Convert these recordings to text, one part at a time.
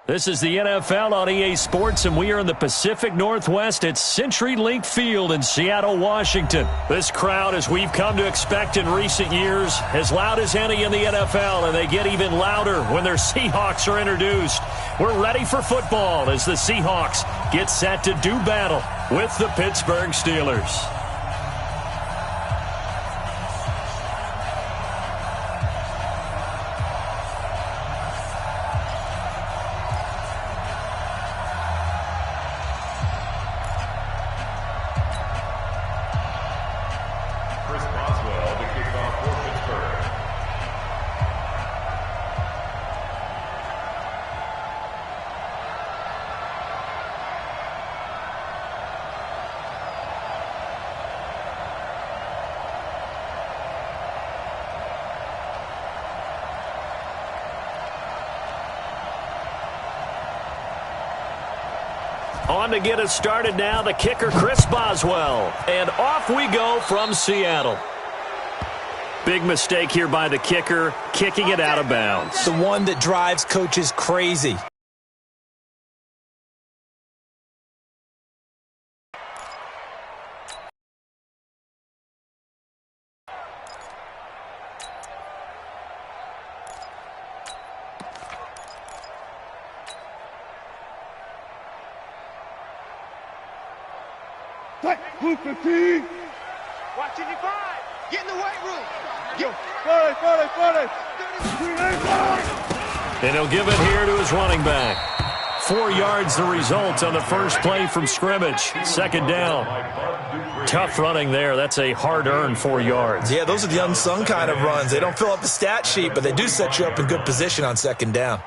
This is the NFL on EA Sports, and we are in the Pacific Northwest at CenturyLink Field in Seattle, Washington. This crowd, as we've come to expect in recent years, as loud as any in the NFL, and they get even louder when their Seahawks are introduced. We're ready for football as the Seahawks get set to do battle with the Pittsburgh Steelers. On to get us started now, the kicker, Chris Boswell. And off we go from Seattle. Big mistake here by the kicker, kicking it out of bounds. The one that drives coaches crazy. Blue 15. Watch 55. Get in the weight room. Go. 40. And he'll give it here to his running back. 4 yards the result on the first play from scrimmage. Second down. Tough running there. That's a hard-earned 4 yards. Yeah, those are the unsung kind of runs. They don't fill up the stat sheet, but they do set you up in good position on second down.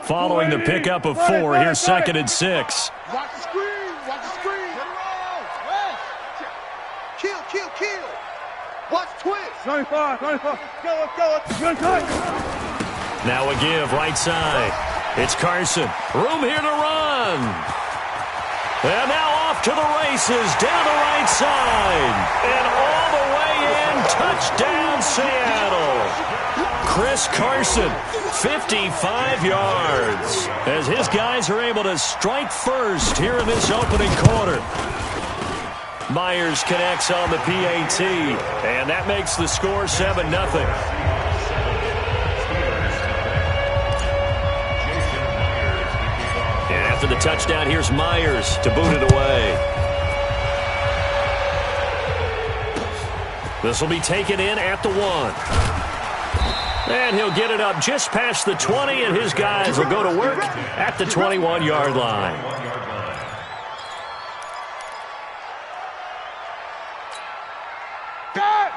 Following the pickup of 4, here's 2nd and 6. Watch the screen. Watch the screen. Kill. Watch twist. 95. Go. Now a give, right side. It's Carson. Room here to run. And now off to the races, down the right side. And all the way in, touchdown Seattle. Chris Carson, 55 yards, as his guys are able to strike first here in this opening quarter. Myers connects on the PAT, and that makes the score 7-0. And after the touchdown, here's Myers to boot it away. This will be taken in at the 1. And he'll get it up just past the 20, and his guys will go to work at the 21-yard line.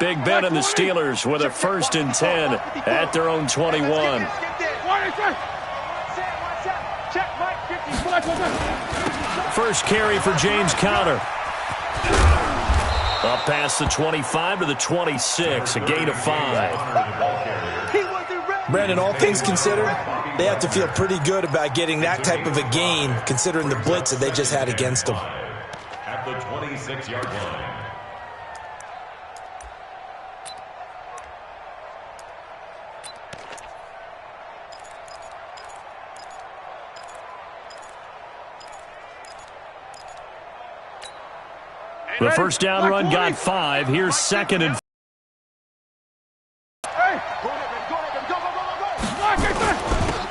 Big Ben and the Steelers with a 1st and 10 at their own 21. First carry for James Conner. Up past the 25 to the 26, a gain of 5. Brandon, all things considered, they have to feel pretty good about getting that type of a gain, considering the blitz that they just had against them. At the 26-yard line. The first down run got 5. Here's 2nd and 4.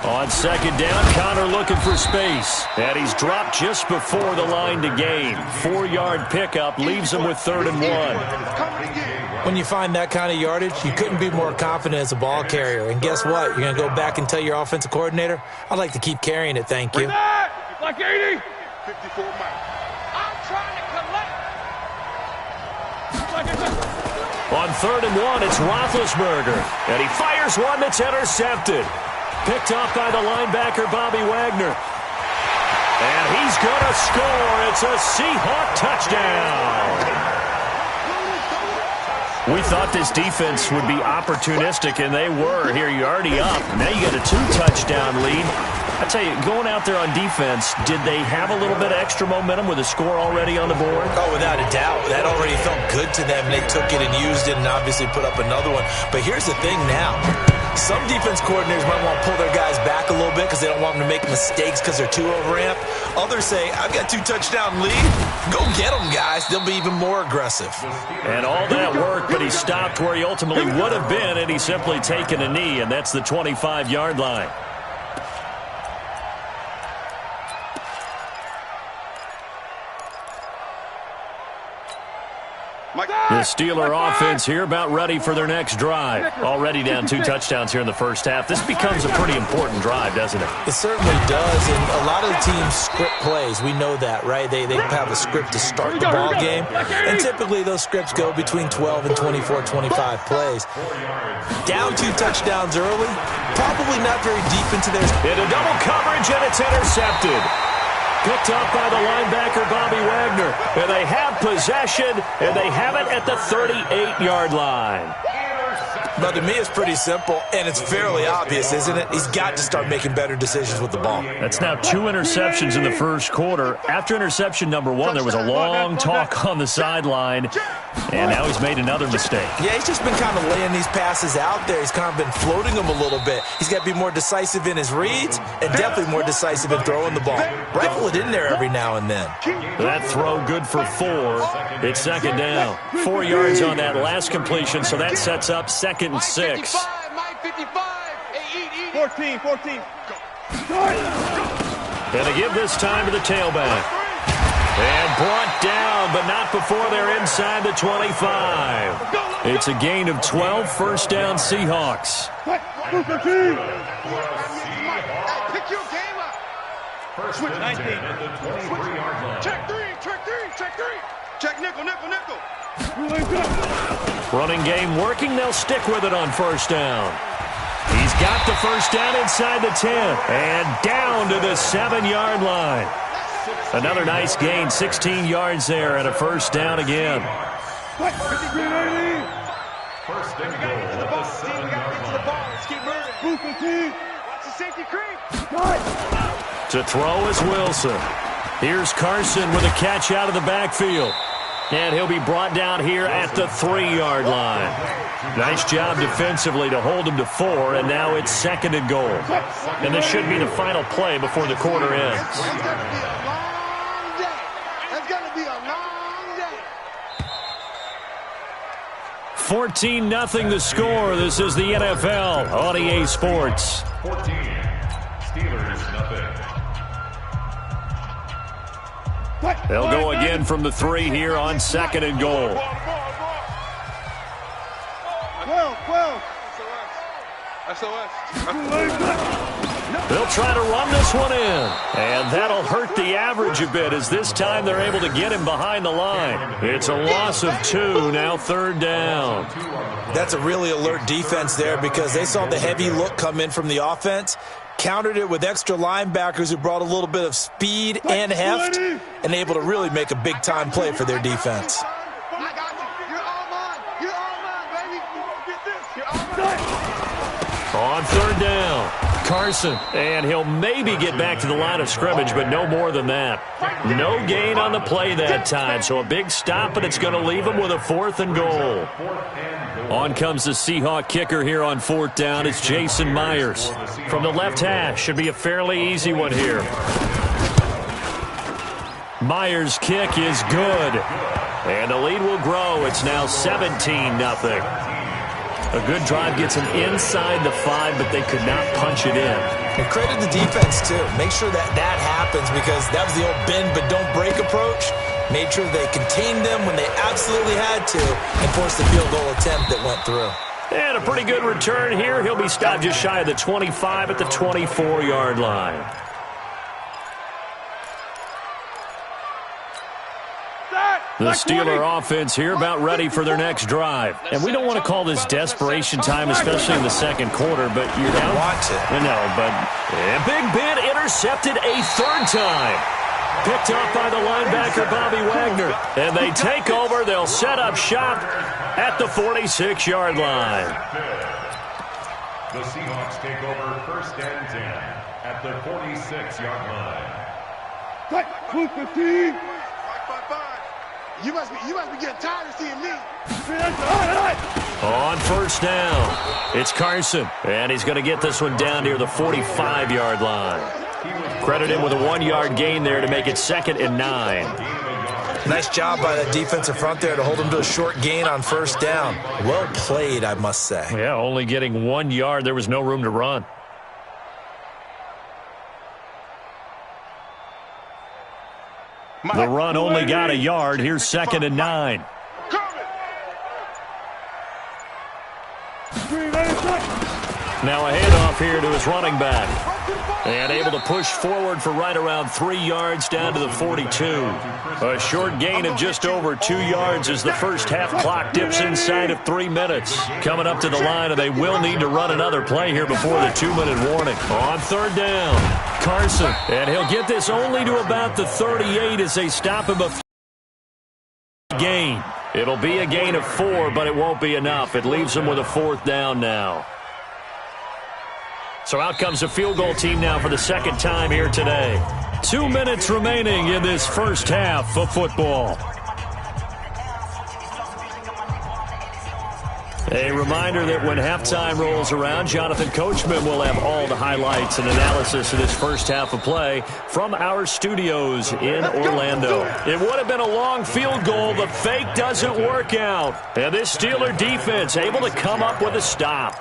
On 2nd down, Conner looking for space. And he's dropped just before the line to gain. 4-yard pickup leaves him with 3rd and 1. When you find that kind of yardage, you couldn't be more confident as a ball carrier. And guess what? You're going to go back and tell your offensive coordinator, I'd like to keep carrying it, thank you. Like 80. 54 miles. I'm trying to collect. On 3rd and 1, it's Roethlisberger. And he fires one that's intercepted. Picked off by the linebacker, Bobby Wagner. And he's going to score. It's a Seahawk touchdown. We thought this defense would be opportunistic, and they were. Here, you're already up. Now you got a 2-touchdown lead. I tell you, going out there on defense, did they have a little bit of extra momentum with a score already on the board? Oh, without a doubt. That already felt good to them. They took it and used it and obviously put up another one. But here's the thing now. Some defense coordinators might want to pull their guys back a little bit because they don't want them to make mistakes because they're too overamped. Others say, I've got 2-touchdown lead. Go get them, guys. They'll be even more aggressive. And all that work, but he stopped where he ultimately would have been, and he's simply taken a knee, and that's the 25-yard line. The Steeler offense here about ready for their next drive. Already down 2 touchdowns here in the first half. This becomes a pretty important drive, doesn't it? It certainly does, and a lot of the teams script plays. We know that, right? They have a script to start the ball game, and typically those scripts go between 12 and 24, 25 plays. Down 2 touchdowns early, probably not very deep into their... Into double coverage, and it's intercepted. Picked up by the linebacker, Bobby Wagner. And they have possession, and they have it at the 38-yard line. But to me, it's pretty simple, and it's fairly obvious, isn't it? He's got to start making better decisions with the ball. That's now 2 interceptions in the first quarter. After interception number 1, there was a long talk on the sideline, and now he's made another mistake. Yeah, he's just been kind of laying these passes out there. He's kind of been floating them a little bit. He's got to be more decisive in his reads and definitely more decisive in throwing the ball. Rifle it in there every now and then. That throw good for 4. It's second down. 4 yards on that last completion, so that sets up second and 6. 14. And they give this time to the tailback. And brought down, but not before they're inside the 25. It's a gain of 12, first down Seahawks. Pick your game up. Switch 19. Check three. Check nickel. Running game working, they'll stick with it on first down. He's got the first down inside the 10. And down to the 7-yard line. Another nice gain, 16 yards there, and a first down again. First and goal at the 7-yard line. Let's keep moving. Watch the safety creep. To throw is Wilson. Here's Carson with a catch out of the backfield. And he'll be brought down here at the 3-yard line. Nice job defensively to hold him to 4, and now it's second and goal. And this should be the final play before the quarter ends. It's gonna be a long day. 14-0 the score. This is the NFL on EA Sports. 14. Steelers, nothing. They'll go again from the 3 here on second and goal. 12. They'll try to run this one in. And that'll hurt the average a bit as this time they're able to get him behind the line. It's a loss of 2, now third down. That's a really alert defense there because they saw the heavy look come in from the offense, countered it with extra linebackers who brought a little bit of speed and heft, and able to really make a big-time play for their defense. I got you. You're all mine, baby. Get this. You're all mine. On third down, Carson, and he'll maybe get back to the line of scrimmage, but no more than that. No gain on the play that time, so a big stop, but it's going to leave him with a 4th and goal. On comes the Seahawk kicker here on 4th down. It's Jason Myers. From the left hash, should be a fairly easy one here. Myers' kick is good, and the lead will grow. It's now 17-0. A good drive gets them inside the 5, but they could not punch it in. And credit the defense, too. Make sure that happens because that was the old bend but don't break approach. Made sure they contained them when they absolutely had to and forced the field goal attempt that went through. And a pretty good return here. He'll be stopped just shy of the 25 at the 24-yard line. The Steeler offense here about ready for their next drive. And we don't want to call this desperation time, especially in the second quarter, but you're down. Want to. No, but Big Ben intercepted a 3rd time. Picked up by the linebacker, Bobby Wagner. And they take over. They'll set up shop at the 46-yard line. The Seahawks take over 1st and 10 at the 46-yard line. Move 15. You must be getting tired of seeing me. On 1st down, it's Carson, and he's going to get this one down near the 45-yard line. Credit him with a 1-yard gain there to make it 2nd and 9. Nice job by the defensive front there to hold him to a short gain on 1st down. Well played, I must say. Yeah, only getting 1 yard. There was no room to run. The run only got a yard. Here's 2nd and 9. Now a handoff here to his running back. And able to push forward for right around 3 yards down to the 42. A short gain of just over 2 yards as the first half clock dips inside of 3 minutes. Coming up to the line, and they will need to run another play here before the 2-minute warning. On 3rd down, Carson. And he'll get this only to about the 38 as they stop him a gain. It'll be a gain of 4, but it won't be enough. It leaves him with a 4th down now. So out comes the field goal team now for the 2nd time here today. 2 minutes remaining in this first half of football. A reminder that when halftime rolls around, Jonathan Coachman will have all the highlights and analysis of this first half of play from our studios in Orlando. It would have been a long field goal. The fake doesn't work out. And this Steeler defense able to come up with a stop.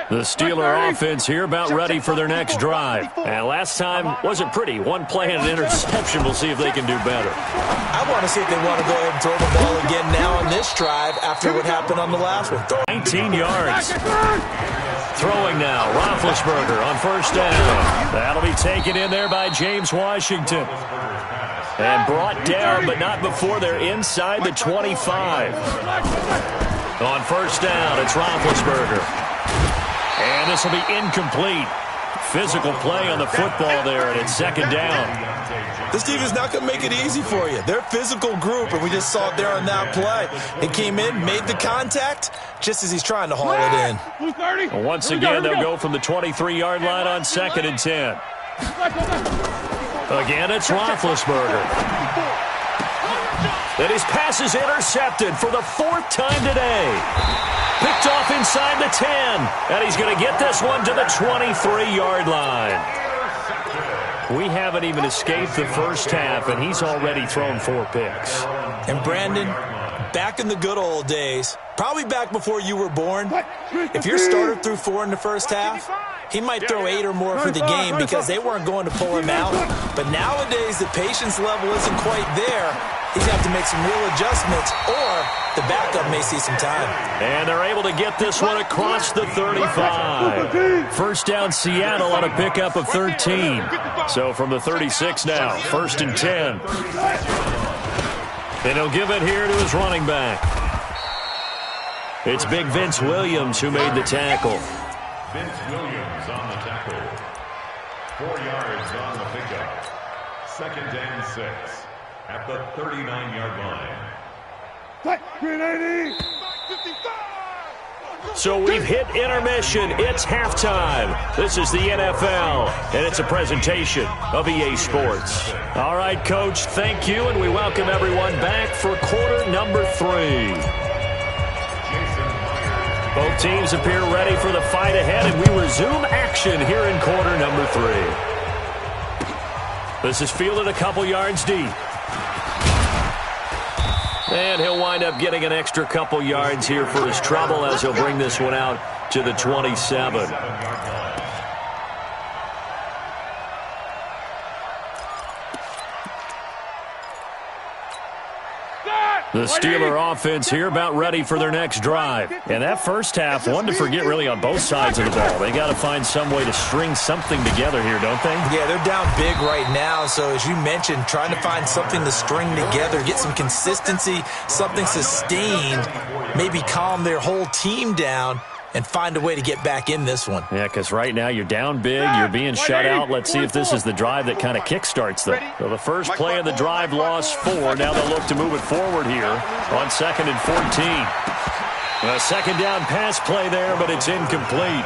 The Steeler offense here about ready for their next drive. And last time wasn't pretty. One play and an interception. We'll see if they can do better. I want to see if they want to go ahead and throw the ball again now on this drive after what happened on the last one. 19 yards. Throwing now. Roethlisberger on 1st down. That'll be taken in there by James Washington. And brought down, but not before they're inside the 25. On 1st down, it's Roethlisberger. And this will be incomplete. Physical play on the football there, and it's 2nd down. This team is not going to make it easy for you. They're a physical group, and we just saw it there on that play. It came in, made the contact, just as he's trying to haul it in. Once again, they'll go from the 23-yard line on 2nd and 10. Again, it's Roethlisberger. And his pass is intercepted for the 4th time today. Picked off inside the 10. And he's going to get this one to the 23-yard line. We haven't even escaped the first half, and he's already thrown 4 picks. And Brandon, back in the good old days, probably back before you were born, if your starter threw 4 in the first half, he might throw 8 or more for the game because they weren't going to pull him out. But nowadays, the patience level isn't quite there. He's going to have to make some real adjustments, or the backup may see some time. And they're able to get this one across the 35. 1st down, Seattle on a pickup of 13. So from the 36 now, 1st and 10. And he'll give it here to his running back. It's big Vince Williams who made the tackle. Vince Williams on the tackle. 4 yards on the pickup. 2nd and 6 at the 39-yard line. So we've hit intermission. It's halftime. This is the NFL, and it's a presentation of EA Sports. All right, Coach, thank you, and we welcome everyone back for quarter number 3. Both teams appear ready for the fight ahead, and we resume action here in quarter number 3. This is fielded a couple yards deep. And he'll wind up getting an extra couple yards here for his trouble as he'll bring this one out to the 27. The Steeler offense here about ready for their next drive. And that first half, one to forget really on both sides of the ball. They got to find some way to string something together here, don't they? Yeah, they're down big right now. So as you mentioned, trying to find something to string together, get some consistency, something sustained, maybe calm their whole team down. and find a way to get back in this one. Yeah, because right now you're down big, you're being shut out. Let's see if this is the drive that kind of kickstarts them. So the first play of the drive lost 4. Now they'll look to move it forward here on 2nd and 14. A second down pass play there, but it's incomplete.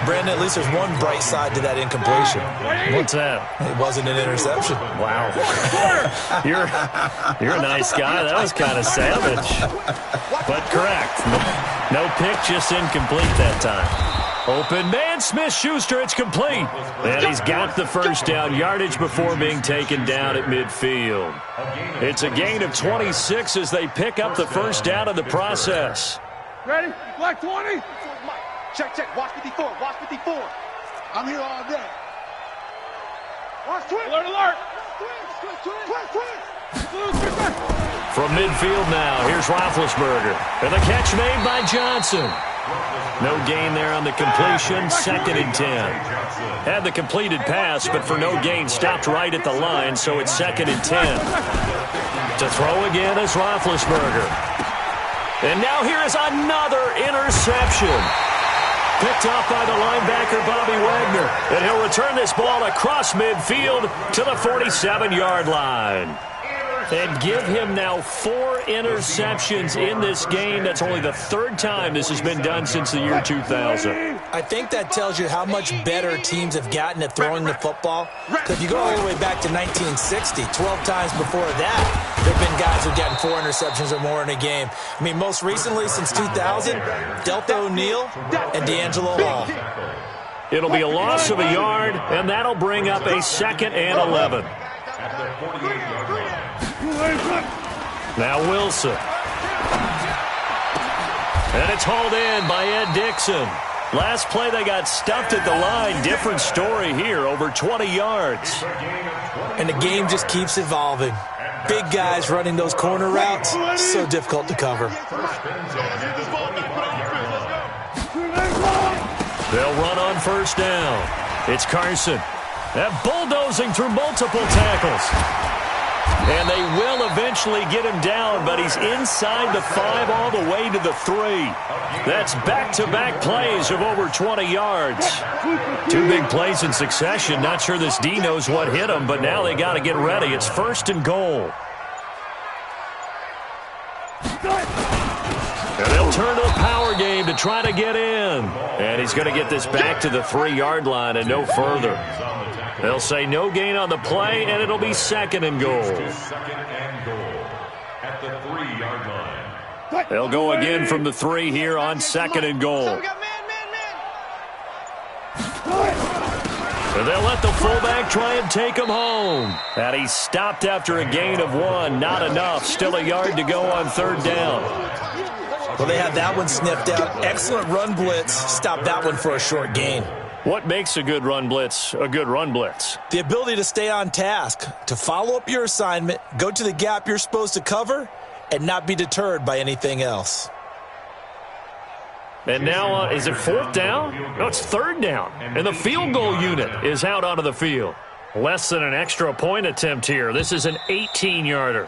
Brandon, at least there's one bright side to that incompletion. What's that? It wasn't an interception. Wow. You're a nice guy. That was kind of savage. But correct. No pick, just incomplete that time. Open man, Smith-Schuster, it's complete. And he's got the first down yardage before being taken down at midfield. It's a gain of 26 as they pick up the first down in the process. Ready? Black 20. Check, check. Watch 54. Watch 54. I'm here all day. Watch 20. Alert, alert. From midfield now, here's Roethlisberger. And the catch made by Johnson. No gain there on the completion, 2nd and 10. Had the completed pass, but for no gain, stopped right at the line, so it's 2nd and 10. To throw again is Roethlisberger. And now here is another interception. Picked off by the linebacker, Bobby Wagner. And he'll return this ball across midfield to the 47-yard line. And give him now 4 interceptions in this game. That's only the 3rd time this has been done since the year 2000. I think that tells you how much better teams have gotten at throwing the football. Because if you go all the way back to 1960, 12 times before that, there have been guys who've gotten 4 interceptions or more in a game. I mean, most recently, since 2000, Delta O'Neal and D'Angelo Hall. It'll be a loss of a yard, and that'll bring up a 2nd and 11. Now Wilson. And it's hauled in by Ed Dixon. Last play they got stuffed at the line. Different story here, over 20 yards. And the game just keeps evolving. Big guys running those corner routes, so difficult to cover. They'll run on first down. It's Carson. Bulldozing through multiple tackles. And they will eventually get him down, but he's inside the 5 all the way to the 3. That's back-to-back plays of over 20 yards. 2 big plays in succession. Not sure this D knows what hit him, but now they got to get ready. It's 1st and goal. And they'll turn to the power game to try to get in. And he's going to get this back to the 3-yard line and no further. They'll say no gain on the play, and it'll be 2nd and goal. 2nd and goal at the 3-yard line. They'll go again from the 3 here on 2nd and goal. So we got man. And they'll let the fullback try and take him home. And he's stopped after a gain of 1. Not enough. Still a yard to go on 3rd down. Well, they have that one sniffed out. Excellent run blitz. Stop that one for a short gain. What makes a good run blitz a good run blitz? The ability to stay on task, to follow up your assignment, go to the gap you're supposed to cover, and not be deterred by anything else. And now, is it 4th down? No, it's 3rd down. And the field goal unit is out onto the field. Less than an extra point attempt here. This is an 18-yarder.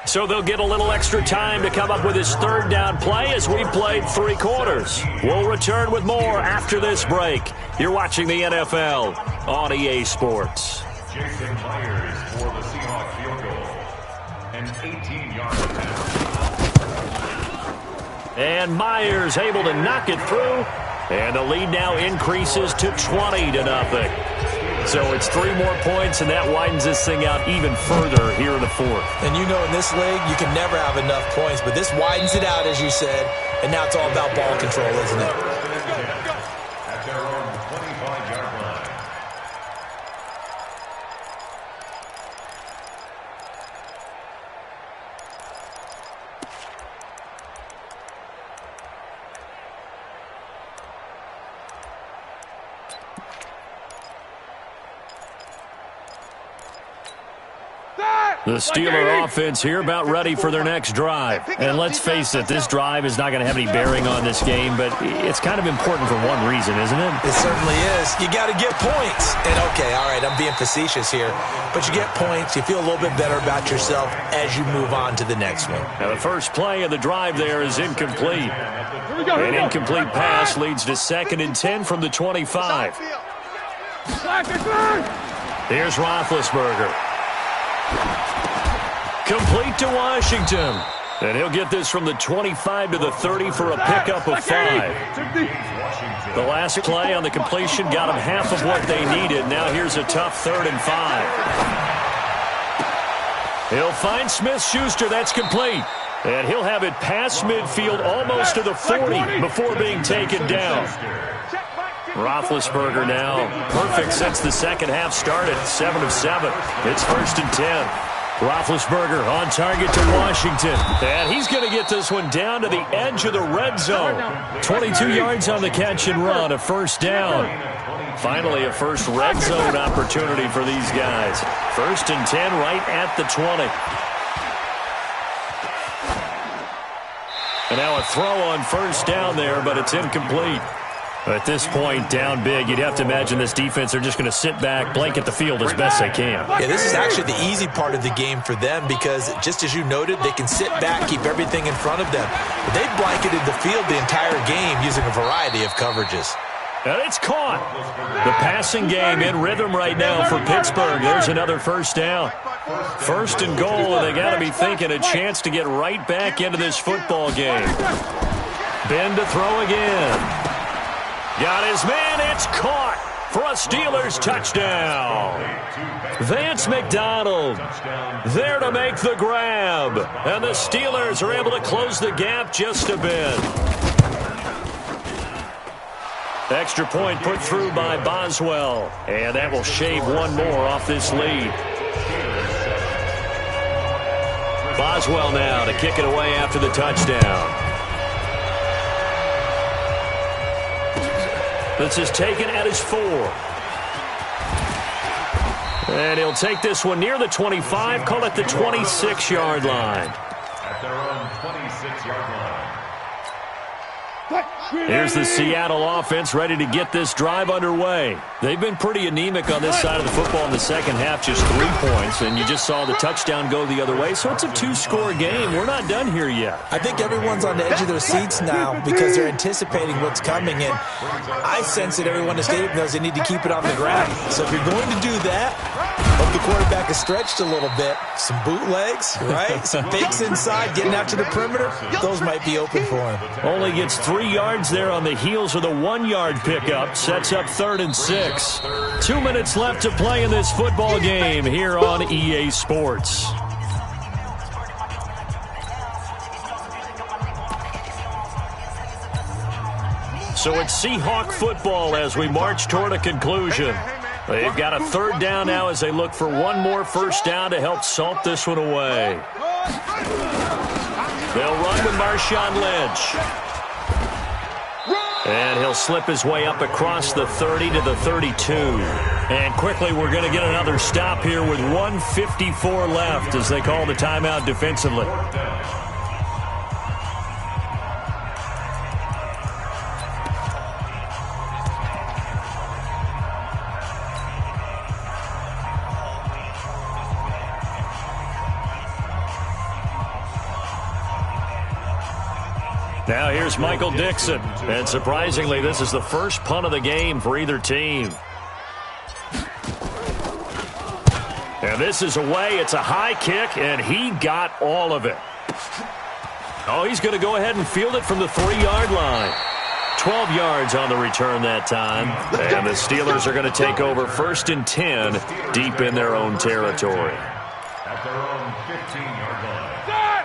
So they'll get a little extra time to come up with his 3rd down play as we played 3 quarters. We'll return with more after this break. You're watching the NFL on EA Sports. Jason Myers for the Seahawks field goal. An 18-yard pass. And Myers able to knock it through. And the lead now increases to 20-0. So it's 3 more points, and that widens this thing out even further here in the 4th. And you know in this league, you can never have enough points, but this widens it out, as you said, and now it's all about ball control, isn't it? At their own 25-yard line. The Steeler offense here about ready for their next drive. And let's face it, this drive is not going to have any bearing on this game, but it's kind of important for one reason, isn't it? It certainly is. You got to get points. And, okay, all right, I'm being facetious here, but you get points, you feel a little bit better about yourself as you move on to the next one. Now, the first play of the drive there is incomplete. An incomplete pass leads to 2nd and 10 from the 25. Here's Roethlisberger. Complete to Washington. And he'll get this from the 25 to the 30 for a pickup of 5. The last play on the completion got them half of what they needed. Now here's a tough 3rd and 5. He'll find Smith-Schuster. That's complete. And he'll have it past midfield almost to the 40 before being taken down. Roethlisberger now perfect since the second half started. 7 of 7. It's 1st and 10. Roethlisberger on target to Washington. And he's going to get this one down to the edge of the red zone. 22 yards on the catch and run, a first down. Finally, a first red zone opportunity for these guys. 1st and 10 right at the 20. And now a throw on first down there, but it's incomplete. At this point, down big, you'd have to imagine this defense are just going to sit back, blanket the field as best they can. Yeah, this is actually the easy part of the game for them because, just as you noted, they can sit back, keep everything in front of them. But they've blanketed the field the entire game using a variety of coverages. And it's caught. The passing game in rhythm right now for Pittsburgh. There's another first down. 1st and goal, and they got to be thinking a chance to get right back into this football game. Ben to throw again. Got his man. It's caught for a Steelers touchdown. Vance McDonald there to make the grab. And the Steelers are able to close the gap just a bit. Extra point put through by Boswell. And that will shave one more off this lead. Boswell now to kick it away after the touchdown. This is taken at his 4. And he'll take this one near the 25, call it the 26-yard line. At their own 26-yard line. Here's the Seattle offense ready to get this drive underway. They've been pretty anemic on this side of the football in the second half, just 3 points, and you just saw the touchdown go the other way, so it's a 2-score game. We're not done here yet. I think everyone's on the edge of their seats now because they're anticipating what's coming, and I sense that everyone in the stadium knows they need to keep it on the ground. So if you're going to do that, hope the quarterback is stretched a little bit. Some bootlegs, right? Some fakes inside, getting out to the perimeter. Those might be open for him. Only gets 3 yards there on the heels of the 1-yard pickup. Sets up 3rd and 6. 2 minutes left to play in this football game here on EA Sports. So it's Seahawk football as we march toward a conclusion. They've got a 3rd down now as they look for one more first down to help salt this one away. They'll run with Marshawn Lynch. And he'll slip his way up across the 30 to the 32. And quickly we're going to get another stop here with 1:54 left as they call the timeout defensively. Now here's Michael Dixon. And surprisingly, this is the first punt of the game for either team. And this is away. It's a high kick, and he got all of it. Oh, he's going to go ahead and field it from the 3-yard line. 12 yards on the return that time. And the Steelers are going to take over 1st and 10 deep in their own territory. At their own 15-yard line.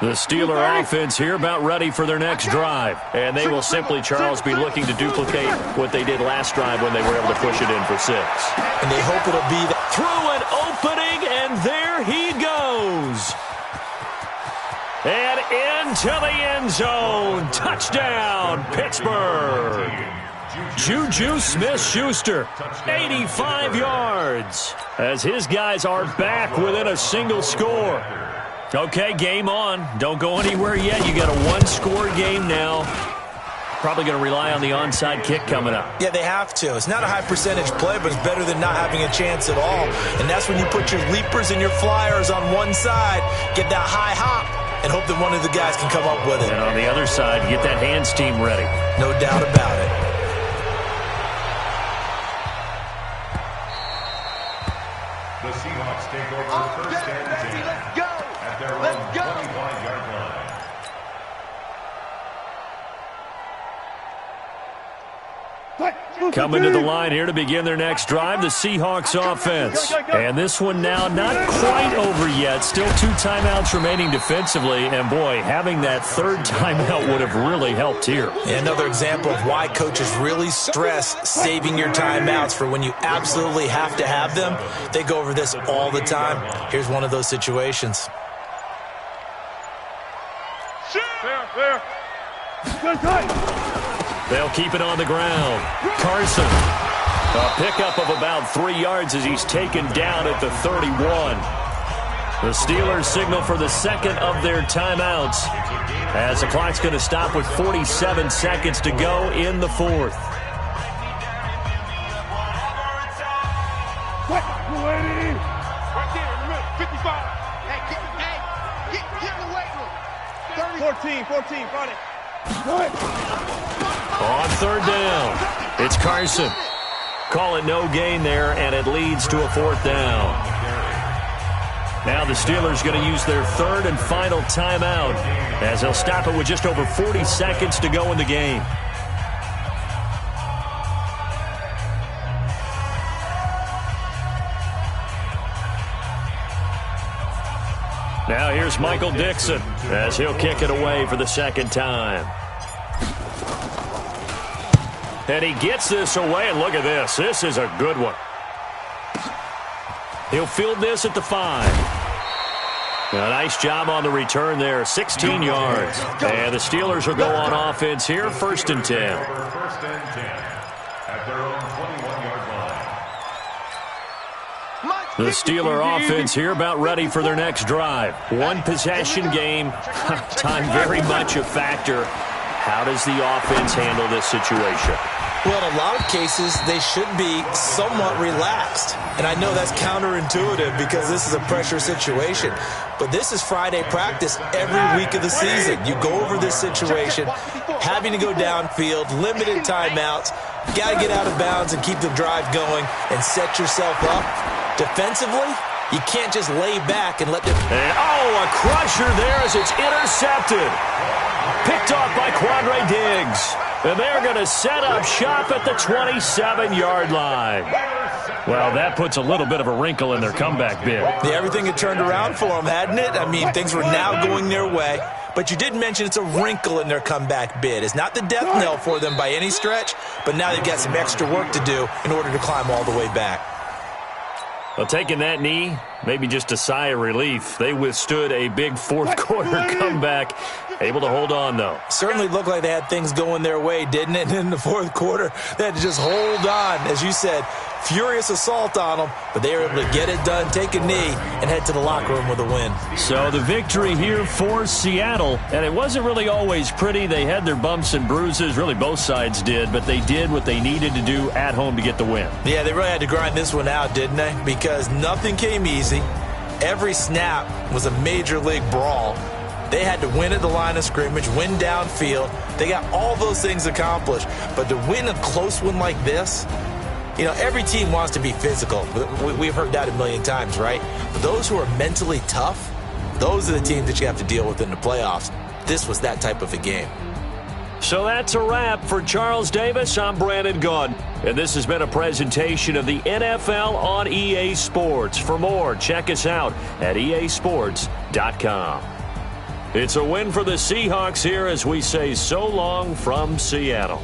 The Steeler offense here about ready for their next drive. And they will simply, Charles, be looking to duplicate what they did last drive when they were able to push it in for 6. And they hope it'll be that. Through an opening, and there he goes. And into the end zone. Touchdown, Pittsburgh. Juju Smith-Schuster, 85 yards, as his guys are back within a single score. Okay, game on. Don't go anywhere yet. You got a one-score game now. Probably going to rely on the onside kick coming up. Yeah, they have to. It's not a high percentage play, but it's better than not having a chance at all. And that's when you put your leapers and your flyers on one side, get that high hop, and hope that one of the guys can come up with it. And on the other side, get that hands team ready. No doubt about it. The Seahawks take over first and 10 at their own 25-yard line. Coming to the line here to begin their next drive, the Seahawks offense. And this one now not quite over yet. Still 2 timeouts remaining defensively. And, boy, having that third timeout would have really helped here. And another example of why coaches really stress saving your timeouts for when you absolutely have to have them. They go over this all the time. Here's one of those situations. Fair. They'll keep it on the ground. Carson, a pickup of about 3 yards as he's taken down at the 31. The Steelers signal for the second of their timeouts as the clock's going to stop with 47 seconds to go in the fourth. Right there, 55. Get in the weight room. 14, Friday. On third down, it's Carson. Call it no gain there, and it leads to a fourth down. Now the Steelers going to use their third and final timeout as they'll stop it with just over 40 seconds to go in the game. Now here's Michael Dixon as he'll kick it away for the second time. And he gets this away, and look at this. This is a good one. He'll field this at the 5. A nice job on the return there, 16 yards. And the Steelers will go on offense here, first and 10. First and 10 at their own 21-yard line. The Steeler offense here about ready for their next drive. One possession game, time very much a factor. How does the offense handle this situation? Well, in a lot of cases, they should be somewhat relaxed. And I know that's counterintuitive because this is a pressure situation. But this is Friday practice every week of the season. You go over this situation, having to go downfield, limited timeouts, got to get out of bounds and keep the drive going and set yourself up. Defensively, you can't just lay back and let them... And, a crusher there as it's intercepted. Picked off by Quandre Diggs. And they're going to set up shop at the 27-yard line. Well, that puts a little bit of a wrinkle in their comeback bid. Yeah, everything had turned around for them, hadn't it? I mean, things were now going their way. But you did mention it's a wrinkle in their comeback bid. It's not the death knell for them by any stretch, but now they've got some extra work to do in order to climb all the way back. Well, taking that knee, maybe just a sigh of relief. They withstood a big fourth-quarter comeback. Able to hold on, though. Certainly looked like they had things going their way, didn't it? In the fourth quarter, they had to just hold on. As you said, furious assault on them, but they were able to get it done, take a knee, and head to the locker room with a win. So the victory here for Seattle, and it wasn't really always pretty. They had their bumps and bruises. Really, both sides did, but they did what they needed to do at home to get the win. Yeah, they really had to grind this one out, didn't they? Because nothing came easy. Every snap was a major league brawl. They had to win at the line of scrimmage, win downfield. They got all those things accomplished. But to win a close one like this, you know, every team wants to be physical. We've heard that a million times, right? But those who are mentally tough, those are the teams that you have to deal with in the playoffs. This was that type of a game. So that's a wrap for Charles Davis. I'm Brandon Gunn, and this has been a presentation of the NFL on EA Sports. For more, check us out at easports.com. It's a win for the Seahawks here as we say so long from Seattle.